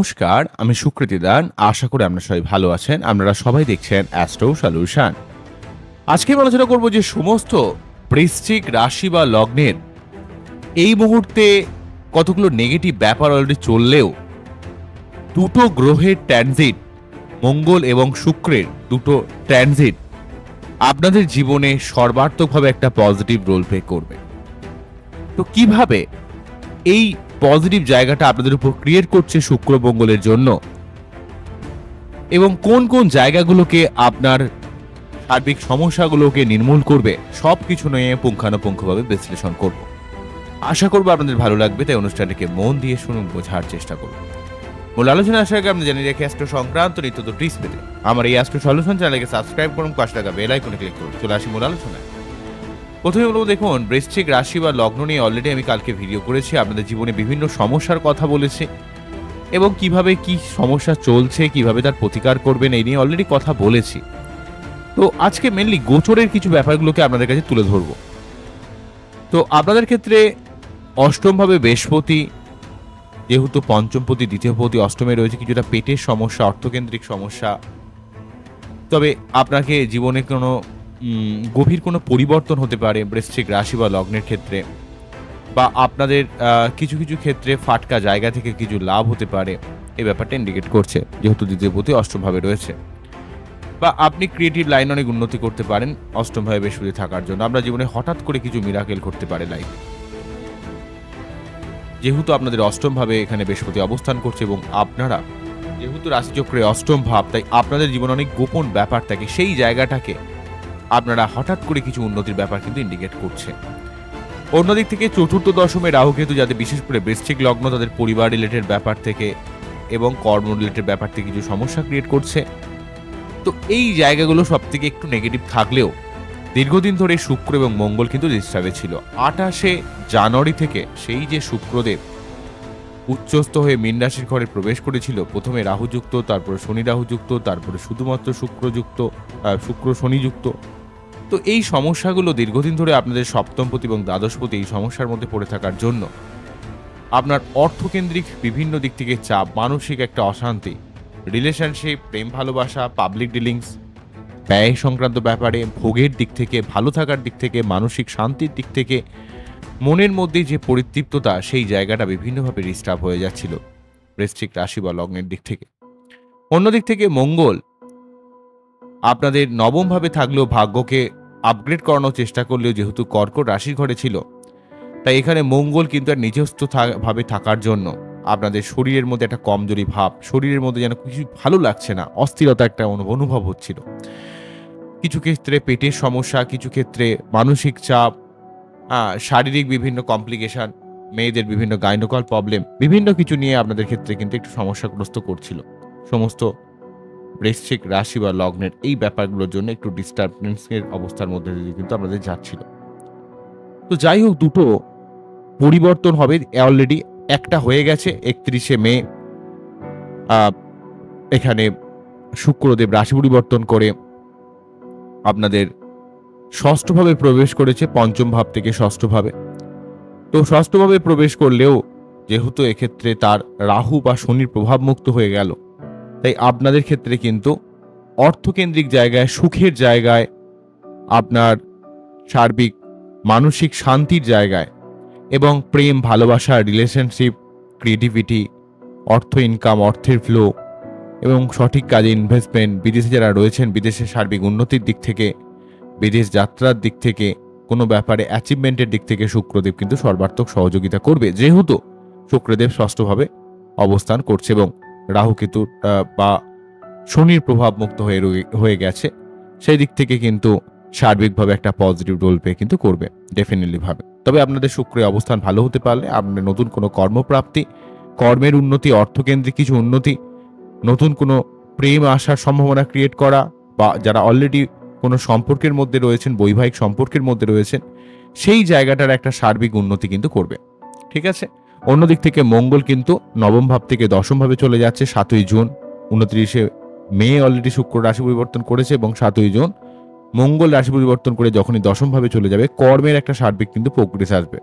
নমস্কার, আমি সুকৃতি দান। আশা করি আপনারা সবাই ভালো আছেন। আপনারা সবাই দেখছেন অ্যাস্ট্রো সলিউশন। আজকে আমি আলোচনা করব যে সমস্ত বৃশ্চিক রাশি বা লগ্নের এই মুহূর্তে কতগুলো নেগেটিভ ব্যাপার অলরেডি চললেও দুটো গ্রহের ট্রানজিট, মঙ্গল এবং শুক্রের দুটো ট্রানজিট আপনাদের জীবনে সর্বাত্মকভাবে একটা পজিটিভ রোল প্লে করবে। তো কিভাবে এই পজিটিভ জায়গাটা আপনাদের উপর ক্রিয়েট করছে শুক্র মঙ্গলের জন্য, এবং কোন কোন জায়গাগুলোকে আপনার সার্বিক সমস্যাগুলোকে নির্মূল করবে, সবকিছু নিয়ে পুঙ্খানুপুঙ্খভাবে বিশ্লেষণ করব। আশা করব আপনাদের ভালো লাগবে, তাই অনুষ্ঠানটিকে মন দিয়ে শুনুন, বোঝার চেষ্টা করুন। মূল আলোচনা আসার আগে আপনি জানিয়ে রেখে অ্যাস্ট্রো সংক্রান্ত নিত্য টিপস পেতে আমার এই অ্যাস্ট্রো সলিউশন চ্যানেলকে সাবস্ক্রাইব করুন, পাশে থাকা বেল আইকনে ক্লিক করুন। চলে আসি মূল আলোচনায়। প্রথমে বলবো, দেখুন, বৃশ্চিক রাশি বা লগ্ন নিয়ে অলরেডি আমি কালকে ভিডিও করেছি, আপনাদের জীবনে বিভিন্ন সমস্যার কথা বলেছি এবং কিভাবে কি সমস্যা চলছে, কিভাবে তার প্রতিকার করবেন, এই নিয়ে অলরেডি কথা বলেছি। তো আজকে মেনলি গোচরের কিছু ব্যাপারগুলোকে আপনাদের কাছে তুলে ধরব। তো আপনাদের ক্ষেত্রে অষ্টমভাবে বৃহস্পতি, যেহেতু পঞ্চমপতি দ্বিতীয়পতি অষ্টমে রয়েছে, কিছুটা পেটের সমস্যা, অর্থকেন্দ্রিক সমস্যা, তবে আপনাকে জীবনে কোনো গভীর কোনো পরিবর্তন হতে পারে বৃশ্চিক রাশি বা লগ্নের ক্ষেত্রে, বা আপনাদের কিছু কিছু ক্ষেত্রে ফাটকা জায়গা থেকে কিছু লাভ হতে পারে, এই ব্যাপারটা ইন্ডিকেট করছে যেহেতু দ্বিতীয়পতি অষ্টমভাবে রয়েছে। বা আপনি ক্রিয়েটিভ লাইন অনেক উন্নতি করতে পারেন অষ্টমভাবে বৃহস্পতি থাকার জন্য। আমরা জীবনে হঠাৎ করে কিছু মিরাকেল করতে পারে লাইফে, যেহেতু আপনাদের অষ্টমভাবে এখানে বৃহস্পতি অবস্থান করছে এবং আপনারা যেহেতু রাশিচক্রে অষ্টম ভাব, তাই আপনাদের জীবনে অনেক গোপন ব্যাপার থাকে, সেই জায়গাটাকে আপনারা হঠাৎ করে কিছু উন্নতির ব্যাপার কিন্তু ইন্ডিকেট করছে। অন্যদিক থেকে চতুর্থ দশমে রাহুকেতু, যাদের বিশেষ করে বৃশ্চিক লগ্ন, তাদের পরিবার রিলেটেড ব্যাপার থেকে এবং কর্ম রিলেটেড ব্যাপার থেকে কিছু সমস্যা ক্রিয়েট করছে। তো এই জায়গাগুলো সব থেকে একটু নেগেটিভ থাকলেও দীর্ঘদিন ধরে শুক্র এবং মঙ্গল কিন্তু ডিস্টার্বে ছিল। 28শে জানুয়ারি থেকে সেই যে শুক্রদেব উচ্চস্থ হয়ে মীন রাশির ঘরে প্রবেশ করেছিল, প্রথমে রাহুযুক্ত, তারপরে শনি রাহুযুক্ত, তারপরে শুধুমাত্র শুক্র শনিযুক্ত। তো এই সমস্যাগুলো দীর্ঘদিন ধরে আপনাদের সপ্তমপতি এবং দ্বাদশপতি এই সমস্যার মধ্যে পড়ে থাকার জন্য আপনার অর্থকেন্দ্রিক বিভিন্ন দিক থেকে চাপ, মানসিক একটা অশান্তি, রিলেশনশিপ, প্রেম ভালোবাসা, পাবলিক ডিলিংস, ব্যয় সংক্রান্ত ব্যাপারে, ভোগের দিক থেকে, ভালো থাকার দিক থেকে, মানসিক শান্তির দিক থেকে, মনের মধ্যে যে পরিতৃপ্ততা, সেই জায়গাটা বিভিন্নভাবে ডিস্টার্ব হয়ে যাচ্ছিল বৃশ্চিক রাশি বা লগ্নের দিক থেকে। অন্যদিক থেকে মঙ্গল আপনাদের নবমভাবে থাকলেও ভাগ্যকে আপগ্রেড করানোর চেষ্টা করলেও, যেহেতু কর্কট রাশির ঘরে ছিল, তাই এখানে মঙ্গল কিন্তু আর নিজস্ব ভাবে থাকার জন্য আপনাদের শরীরের মধ্যে একটা কমজোরি ভাব, শরীরের মধ্যে যেন কিছু ভালো লাগছে না, অস্থিরতা একটা অনুভব হচ্ছিল। কিছু ক্ষেত্রে পেটের সমস্যা, কিছু ক্ষেত্রে মানসিক চাপ, শারীরিক বিভিন্ন কমপ্লিকেশন, মেয়েদের বিভিন্ন গাইনোকল প্রবলেম, বিভিন্ন কিছু নিয়ে আপনাদের ক্ষেত্রে কিন্তু একটু সমস্যাগ্রস্ত করছিল। সমস্ত বৃশ্চিক রাশি বা লগ্নের এই ব্যাপারগুলোর জন্য একটু ডিস্টারবেন্সের অবস্থার মধ্যে দিয়ে কিন্তু আপনাদের যাচ্ছিল। তো যাই হোক, দুটো পরিবর্তন হবে, অলরেডি একটা হয়ে গেছে। 31শে মে এখানে শুক্রদেব রাশি পরিবর্তন করে আপনাদের ষষ্ঠভাবে প্রবেশ করেছে, পঞ্চম ভাব থেকে ষষ্ঠভাবে। তো ষষ্ঠভাবে প্রবেশ করলেও যেহেতু এক্ষেত্রে তার রাহু বা শনির প্রভাব মুক্ত হয়ে গেল, তাই আপনাদের ক্ষেত্রে কিন্তু অর্থকেন্দ্রিক জায়গায়, সুখের জায়গায়, আপনার সার্বিক মানসিক শান্তির জায়গায় এবং প্রেম ভালোবাসা, রিলেশনশিপ, ক্রিয়েটিভিটি, অর্থ ইনকাম, অর্থের ফ্লো এবং সঠিক কাজে ইনভেস্টমেন্ট, বিদেশে যারা রয়েছেন বিদেশের সার্বিক উন্নতির দিক থেকে, বিদেশ যাত্রার দিক থেকে, কোনো ব্যাপারে অ্যাচিভমেন্টের দিক থেকে শুক্রদেব কিন্তু সর্বাত্মক সহযোগিতা করবে, যেহেতু শুক্রদেব ষষ্ঠভাবে অবস্থান করছে এবং রাহুকেতু বা শনির প্রভাব মুক্ত হয়ে গেছে। সেই দিক থেকে কিন্তু সার্বিকভাবে একটা পজিটিভ রোল প্লে কিন্তু করবে ডেফিনেটলি ভাবে। তবে আপনাদের শুক্রের অবস্থান ভালো হতে পারলে আপনাদের নতুন কোনো কর্মপ্রাপ্তি, কর্মের উন্নতি, অর্থকেন্দ্রিক কিছু উন্নতি, নতুন কোনো প্রেম আসার সম্ভাবনা ক্রিয়েট করা, বা যারা অলরেডি কোনো সম্পর্কের মধ্যে রয়েছেন, বৈবাহিক সম্পর্কের মধ্যে রয়েছেন, সেই জায়গাটার একটা সার্বিক উন্নতি কিন্তু করবে। ঠিক আছে। অন্যদিক থেকে মঙ্গল কিন্তু নবম ভাব থেকে দশম ভাবে চলে যাচ্ছে 7ই জুন। 29শে মে অলরেডি শুক্র রাশি পরিবর্তন করেছে এবং 7ই জুন মঙ্গল রাশি পরিবর্তন করে যখনই দশম ভাবে চলে যাবে, কর্মের একটা সার্বিক কিন্তু প্রোগ্রেস আসবে।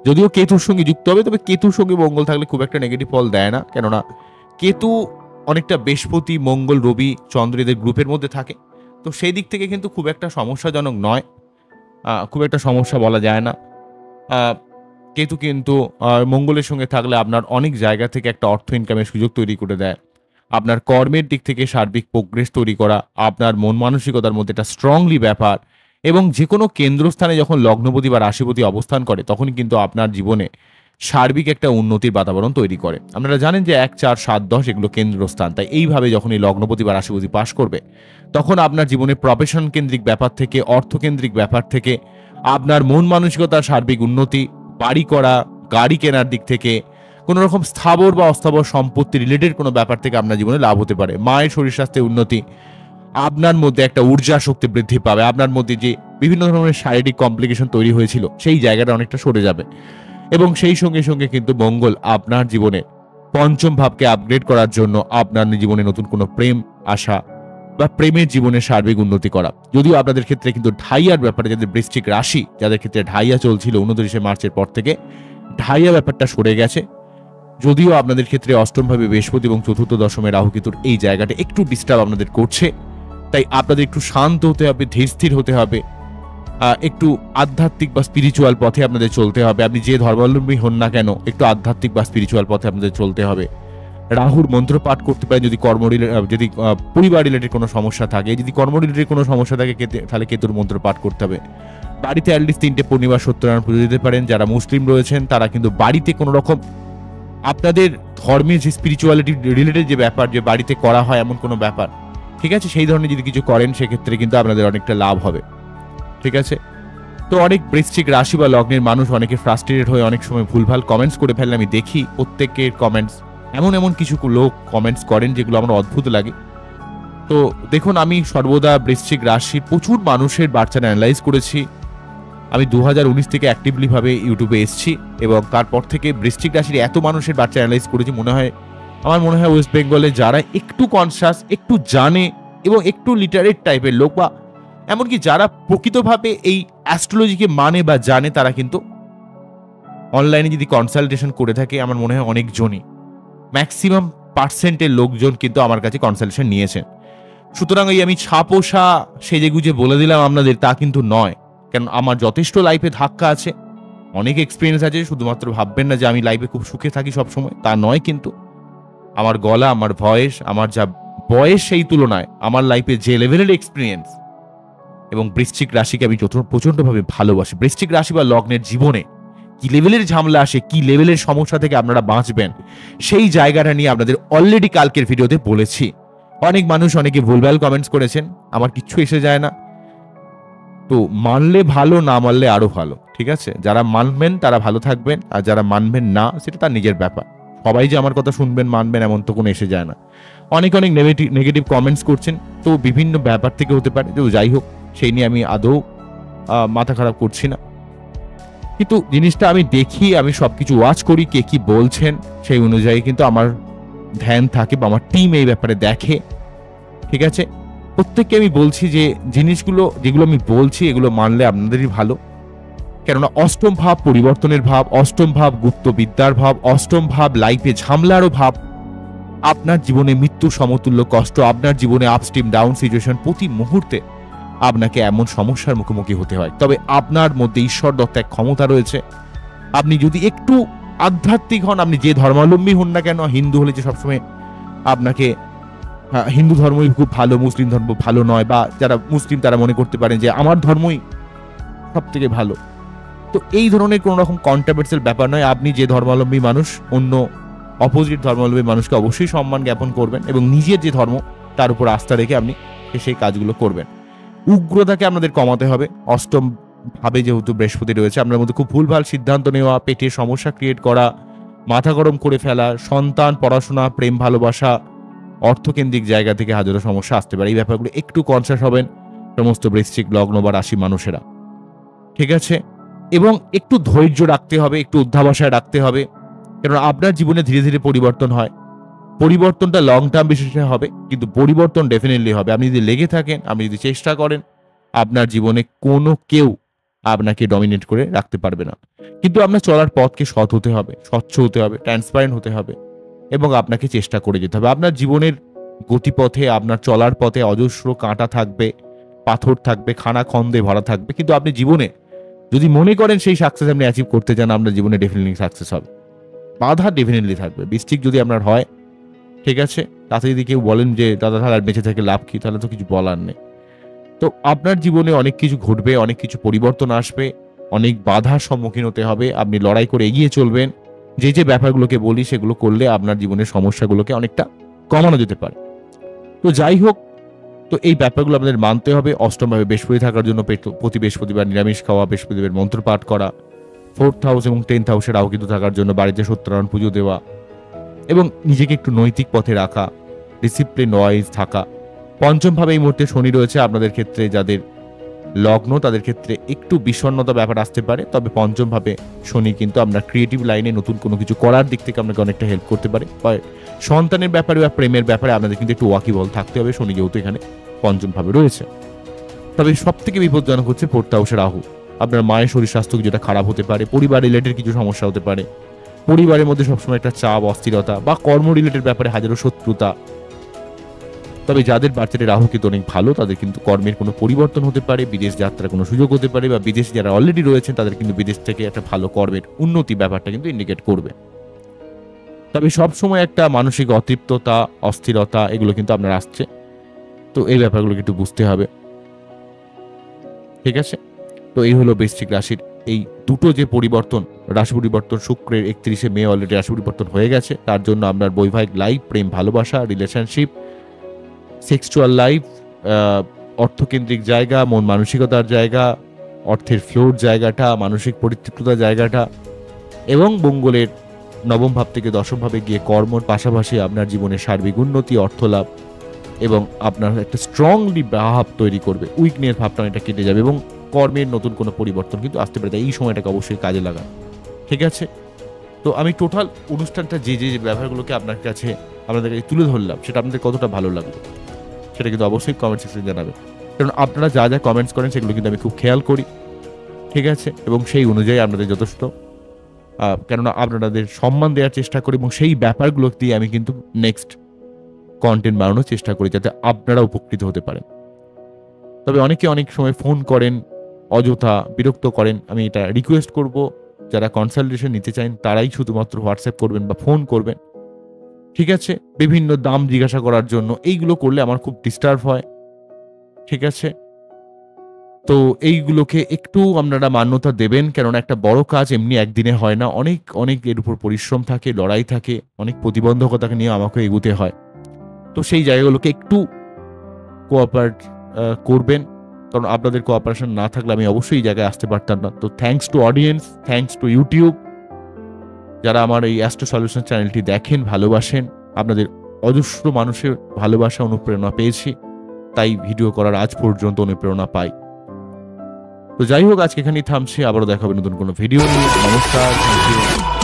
যদিও কেতুর সঙ্গে যুক্ত হবে, তবে কেতুর সঙ্গে মঙ্গল থাকলে খুব একটা নেগেটিভ ফল দেয় না, কেননা কেতু অনেকটা বৃহস্পতি, মঙ্গল, রবি, চন্দ্র এদের গ্রুপের মধ্যে থাকে। তো সেই দিক থেকে কিন্তু খুব একটা সমস্যাজনক নয়, খুব একটা সমস্যা বলা যায় না। আ কেতু কিন্তু মঙ্গলের সঙ্গে থাকলে আপনার অনেক জায়গা থেকে একটা অর্থ ইনকামের সুযোগ তৈরি করে দেয়। আপনার কর্মের দিক থেকে সার্বিক প্রোগ্রেস তৈরি করা, আপনার মন মানসিকতার মধ্যে একটা স্ট্রংলি ব্যাপার এবং যেকোনো কেন্দ্রস্থানে যখন লগ্নপতি বা রাশিপতি অবস্থান করে তখনই কিন্তু আপনার জীবনে সার্বিক একটা উন্নতির বাতাবরণ তৈরি করে। আপনারা জানেন যে ১, ৪, ৭, ১০ এগুলো কেন্দ্রস্থান। তাই এইভাবে যখন এই লগ্নপতি বা রাশিপতি পাস করবে তখন আপনার জীবনে প্রফেশন কেন্দ্রিক ব্যাপার থেকে, অর্থকেন্দ্রিক ব্যাপার থেকে, আপনার মন মানসিকতার সার্বিক উন্নতি, বাড়ি করা, গাড়ি কেনার দিক থেকে, কোনো রকম স্থাবর বা অস্থাবর সম্পত্তি রিলেটেড কোনো ব্যাপার থেকে আপনার জীবনে লাভ হতে পারে। মায়ের শরীর স্বাস্থ্যের উন্নতি, আপনার মধ্যে একটা ঊর্জা শক্তি বৃদ্ধি পাবে, আপনার মধ্যে যে বিভিন্ন ধরনের শারীরিক কমপ্লিকেশন তৈরি হয়েছিল সেই জায়গাটা অনেকটা সরে যাবে এবং সেই সঙ্গে সঙ্গে কিন্তু মঙ্গল আপনার জীবনে পঞ্চম ভাবকে আপগ্রেড করার জন্য আপনার জীবনে নতুন কোনো প্রেম আসা বা প্রেমের জীবনে সার্বিক উন্নতি করা। যদিও আপনাদের ক্ষেত্রে কিন্তু ঢাইয়ার ব্যাপারে, যাদের বৃশ্চিক রাশি, যাদের ক্ষেত্রে ঢাইয়া চলছিল 29শে মার্চের পর থেকে, ঢাইয়া ব্যাপারটা সরে গেছে। যদিও আপনাদের ক্ষেত্রে অষ্টমভাবে বৃহস্পতি এবং চতুর্থ দশমে রাহু কেতুর এই জায়গাটা একটু ডিস্টার্ব আপনাদের করছে। তাই আপনাদের একটু শান্ত হতে হবে, ধীরস্থির হতে হবে, একটু আধ্যাত্মিক বা স্পিরিচুয়াল পথে আপনাদের চলতে হবে। আপনি যে ধর্মাবলম্বী হন না কেন, একটু আধ্যাত্মিক বা স্পিরিচুয়াল পথে আপনাদের চলতে হবে। রাহুর মন্ত্র পাঠ করতে পারেন যদি যদি পরিবার রিলেটেড কোনো সমস্যা থাকে। যদি কর্ম রিলেটেড কোনো সমস্যা থাকে তাহলে কেতুর মন্ত্র পাঠ করতে হবে। বাড়িতে অ্যাটলিস্ট 3টে পূর্ণিমা সত্যনারায়ণ পুজো দিতে পারেন। যারা মুসলিম রয়েছেন তারা কিন্তু বাড়িতে কোনো রকম আপনাদের ধর্মের যে স্পিরিচুয়ালিটি রিলেটেড যে ব্যাপার, যে বাড়িতে করা হয় এমন কোনো ব্যাপার, ঠিক আছে, সেই ধরনের যদি কিছু করেন সেক্ষেত্রে কিন্তু আপনাদের অনেকটা লাভ হবে। ঠিক আছে, তো অনেক বৃশ্চিক রাশি বা লগ্নের মানুষ অনেকে ফ্রাস্ট্রেটেড হয়ে অনেক সময় ভুলভাল কমেন্টস করে ফেললে আমি দেখি। প্রত্যেকের কমেন্টস এমন কিছু লোক কমেন্টস করেন যেগুলো আমার অদ্ভুত লাগে। তো দেখুন, আমি সর্বদা বৃশ্চিক রাশির প্রচুর মানুষের বার্চার অ্যানালাইজ করেছি। আমি 2019 থেকে অ্যাক্টিভলি ভাবে ইউটিউবে এসেছি এবং তারপর থেকে বৃশ্চিক রাশির এত মানুষের বার্চা অ্যানালাইজ করেছি। আমার মনে হয় ওয়েস্ট বেঙ্গলে যারা একটু কনসাস, একটু জানে এবং একটু লিটারেট টাইপের লোক, বা এমনকি যারা প্রকৃতভাবে এই অ্যাস্ট্রোলজিকে মানে বা জানে, তারা কিন্তু অনলাইনে যদি কনসালটেশন করে থাকে, আমার মনে হয় অনেকজনই, ম্যাক্সিমাম পার্সেন্টের লোকজন কিন্তু আমার কাছে কনসালটেশন নিয়েছেন। সুতরাং এই আমি ছাপোষা সেজে গুজে বলে দিলাম আপনাদের, তা কিন্তু নয়। কারণ আমার যথেষ্ট লাইফে ধাক্কা আছে, অনেক এক্সপিরিয়েন্স আছে। শুধুমাত্র ভাববেন না যে আমি লাইফে খুব সুখে থাকি সবসময়, তা নয়। কিন্তু আমার গলা, আমার ভয়েস, আমার যা বয়স, সেই তুলনায় আমার লাইফে যে লেভেলের এক্সপিরিয়েন্স, এবং বৃশ্চিক রাশিকে আমি প্রচন্ডভাবে ভালোবাসি। বৃশ্চিক রাশি বা লগ্নের জীবনে কি লেভেলের ঝামেলা আসে, কি লেভেলের সমস্যা থেকে আপনারা বাঁচবেন, সেই জায়গাটা নিয়ে আপনাদের অলরেডি কালকের ভিডিওতে বলেছি। অনেক মানুষ অনেকে ভুলভাল কমেন্টস করেছেন, আমার কিচ্ছু এসে যায় না। তো মানলে ভালো, না মানলে আরো ভালো। ঠিক আছে, যারা মানবেন তারা ভালো থাকবেন, আর যারা মানবেন না সেটা তার নিজের ব্যাপার। সবাই যে আমার কথা শুনবেন, মানবেন এমন তো কোনো এসে যায় না। অনেক নেগেটিভ কমেন্টস করছেন, তো বিভিন্ন ব্যাপার থেকে হতে পারে। তো যাই হোক, সেই নিয়ে আমি আদৌ মাথা খারাপ করছি না। কিন্তু জিনিসটা আমি দেখি, আমি সবকিছু ওয়াচ করি, কে কি বলছেন সেই অনুযায়ী কিন্তু আমার ধ্যান থাকে, বা আমার টিম এই ব্যাপারে দেখে। ঠিক আছে, প্রত্যেককে আমি বলছি যে জিনিসগুলো যেগুলো আমি বলছি এগুলো মানলে আপনাদেরই ভালো। কেননা অষ্টম ভাব পরিবর্তনের ভাব, অষ্টম ভাব গুপ্ত বিদ্যার ভাব, অষ্টম ভাব লাইফে ঝামলারও ভাব। আপনার জীবনে মৃত্যু সমতুল্য কষ্ট, আপনার জীবনে আপস্ট্রিম ডাউন সিচুয়েশন, প্রতি মুহূর্তে আপনাকে এমন সমস্যার মুখোমুখি হতে হয়। তবে আপনার মধ্যে ঈশ্বর দত্ত এক ক্ষমতা রয়েছে। আপনি যদি একটু আধ্যাত্মিক হন, আপনি যে ধর্মাবলম্বী হন না কেন, হিন্দু হলে যে সবসময় আপনাকে হিন্দু ধর্মই খুব ভালো, মুসলিম ধর্ম ভালো নয়, বা যারা মুসলিম তারা মনে করতে পারেন যে আমার ধর্মই সব থেকে ভালো। তো এই ধরনের কোন রকম কন্ট্রোভার্সিয়াল ব্যাপার নয়। আপনি যে ধর্মাবলম্বী মানুষ, অন্য অপোজিট ধর্মাবলম্বী মানুষকে অবশ্যই সম্মান জ্ঞাপন করবেন এবং নিজের যে ধর্ম তার উপর আস্থা রেখে আপনি সেই কাজগুলো করবেন। উগ্রতাকে আপনাদের কমাতে হবে। অষ্টম ভাবে যেহেতু বৃহস্পতি রয়েছে, আপনার মধ্যে খুব ভুলভাল সিদ্ধান্ত নেওয়া, পেটের সমস্যা ক্রিয়েট করা, মাথা গরম করে ফেলা, সন্তান, পড়াশোনা, প্রেম ভালোবাসা, অর্থকেন্দ্রিক জায়গা থেকে হাজারো সমস্যা আসতে পারে। এই ব্যাপারগুলো একটু কনসাস হবেন সমস্ত বৃশ্চিক লগ্ন বা রাশি মানুষেরা। ঠিক আছে, এবং একটু ধৈর্য রাখতে হবে, একটু অধ্যাবসায় রাখতে হবে। কারণ আপনার জীবনে ধীরে ধীরে পরিবর্তন হয়। পরিবর্তনটা লং টার্ম বিশেষে হবে, কিন্তু পরিবর্তন ডেফিনেটলি হবে। আপনি যদি লেগে থাকেন, আপনি যদি চেষ্টা করেন, আপনার জীবনে কোনো কেউ আপনাকে ডমিনেট করে রাখতে পারবে না। কিন্তু আপনার চলার পথকে সৎ হতে হবে, স্বচ্ছ হতে হবে, ট্রান্সপারেন্ট হতে হবে। এবং আপনাকে চেষ্টা করে যেতে হবে। আপনার জীবনের গতিপথে, আপনার চলার পথে অজস্র কাঁটা থাকবে, পাথর থাকবে, খানাখন্দে ভরা থাকবে। কিন্তু আপনি জীবনে যদি মনে করেন সেই সাকসেস আপনি অ্যাচিভ করতে চান, আপনার জীবনে ডেফিনিটলি সাকসেস হবে। বাধা ডেফিনিটলি থাকবে। বৃশ্চিক যদি আপনার হয়, ঠিক আছে? তাতে যদি কেউ বলেন যে, "দাদা তাহলে আর বেঁচে থেকে লাভ কি?" তাহলে তো কিছু বলার নেই। তো আপনার জীবনে অনেক কিছু ঘটবে, অনেক কিছু পরিবর্তন আসবে, অনেক বাধার সম্মুখীন হতে হবে। আপনি লড়াই করে এগিয়ে চলবেন। যে ব্যাপারগুলোকে বলি সেগুলো করলে আপনার জীবনের সমস্যাগুলোকে অনেকটা কমানো যেতে পারে। তো যাই হোক, তো এই ব্যাপারগুলো আপনাদের মানতে হবে। অষ্টমভাবে বৃহস্পতি থাকার জন্য প্রতি বৃহস্পতিবার নিরামিষ খাওয়া, বৃহস্পতিবার মন্ত্র পাঠ করা, 4th হাউস এবং 10th হাউসে রাহুকেতু থাকার জন্য বাড়িতে সত্যনারায়ণ পুজো দেওয়া এবং নিজেকে একটু নৈতিক পথে রাখা, ডিসিপ্লিন ওয়াইজ থাকা। পঞ্চমভাবে এই মুহূর্তে শনি রয়েছে। আপনাদের ক্ষেত্রে যাদের লগ্ন তাদের ক্ষেত্রে একটু বিষণ্ণতা ব্যাপার আসতে পারে। তবে পঞ্চমভাবে শনি কিন্তু আপনার ক্রিয়েটিভ লাইনে নতুন কোনো কিছু করার দিক থেকে আপনাকে অনেকটা হেল্প করতে পারে। বা সন্তানের ব্যাপারে বা প্রেমের ব্যাপারে আপনাদের কিন্তু একটু ওয়াকিবল থাকতে হবে, শনি যেহেতু এখানে পঞ্চমভাবে রয়েছে। তবে সবথেকে বিপজ্জনক হচ্ছে 4th হাউসে রাহু। আপনার মায়ের শরীর স্বাস্থ্য কিছুটা খারাপ হতে পারে, পরিবার রিলেটেড কিছু সমস্যা হতে পারে, পরিবারের মধ্যে সবসময় একটা চাপ, অস্থিরতা বা কর্ম রিলেটেড ব্যাপারে হাজারো শত্রুতা। তবে যাদের বাচ্চাদের রাহু কেতু অনেক ভালো, তাদের কিন্তু কর্মের কোনো পরিবর্তন হতে পারে, বিদেশ যাত্রার কোনো সুযোগ হতে পারে, বা বিদেশে যারা অলরেডি রয়েছেন তাদের কিন্তু বিদেশ থেকে একটা ভালো কর্মের উন্নতি ব্যাপারটা কিন্তু ইন্ডিকেট করবে। তবে সবসময় একটা মানসিক অতৃপ্ততা, অস্থিরতা এগুলো কিন্তু আপনার আসছে। তো এই ব্যাপারগুলোকে একটু বুঝতে হবে, ঠিক আছে? তো এই হলো বৃশ্চিক রাশির এই দুটো যে পরিবর্তন, রাশি পরিবর্তন শুক্রের 31শে মে অলরেডি রাশি পরিবর্তন হয়ে গেছে। তার জন্য আপনার বৈবাহিক লাইফ, প্রেম, ভালোবাসা, রিলেশনশিপ, সেক্সুয়াল লাইফ, অর্থকেন্দ্রিক জায়গা, মন মানসিকতার জায়গা, অর্থের ফ্লোর জায়গাটা, মানসিক পরিতৃপ্ততার জায়গাটা এবং মঙ্গলের নবম ভাব থেকে দশম ভাবে গিয়ে কর্মর পাশাপাশি আপনার জীবনের সার্বিক উন্নতি, অর্থলাভ এবং আপনার একটা স্ট্রংলি ভাব তৈরি করবে। উইকনেস ভাবটা এটা কেটে যাবে এবং কর্মের নতুন কোনো পরিবর্তন কিন্তু আসতে পারে। তাই এই সময়টাকে অবশ্যই কাজে লাগান, ঠিক আছে? তো আমি টোটাল অনুষ্ঠানটা যে ব্যাপারগুলোকে আপনার কাছে আপনাদের কাছে তুলে ধরলাম, সেটা আপনাদের কতটা ভালো লাগলো সেটা কিন্তু অবশ্যই কমেন্ট সেকশনে জানাবেন। কারণ আপনারা যা কমেন্টস করেন সেগুলো কিন্তু আমি খুব খেয়াল করি, ঠিক আছে? এবং সেই অনুযায়ী আপনাদের যথেষ্ট কেননা আপনাদের সম্মান দেওয়ার চেষ্টা করি এবং সেই ব্যাপারগুলো দিয়ে আমি কিন্তু নেক্সট কন্টেন্ট বানানোর চেষ্টা করি যাতে আপনারা উপকৃত হতে পারেন। তবে অনেকে অনেক সময় ফোন করেন, অযথা বিরক্ত করেন। আমি এটা রিকোয়েস্ট করব, যারা কনসালটেশন নিতে চান তারাই শুধুমাত্র হোয়াটসঅ্যাপ করবেন বা ফোন করবেন, ঠিক আছে? বিভিন্ন দাম জিজ্ঞাসা করার জন্য এইগুলো করলে আমার খুব ডিস্টার্ব হয়, ঠিক আছে? তো এইগুলোকে একটু আপনারা মান্যতা দেবেন, কেননা একটা বড় কাজ এমনি একদিনে হয় না। অনেক অনেক এর উপর পরিশ্রম থাকে, লড়াই থাকে, অনেক প্রতিবন্ধকতাকে নিয়ে আমাকে এগোতে হয়। তো সেই জায়গাগুলোকে একটু কোঅপারেট করবেন, কারণ আপনাদের কোঅপারেশন না থাকলে আমি অবশ্যই এই জায়গায় আসতে পারতাম না। তো thanks to audience, thanks to YouTube, যারা আমার এই অ্যাস্ট্রো সলিউশন চ্যানেলটি দেখেন, ভালোবাসেন। আপনাদের অজস্র মানুষের ভালোবাসা, অনুপ্রেরণা পেয়েছি, তাই ভিডিও করার আজ পর্যন্ত অনুপ্রেরণা পাই। তো যাই হোক, আজকে এখানেই থামছি। আবারও দেখা হবে নতুন কোনো ভিডিও নিয়ে। নমস্কার, থ্যাংক ইউ।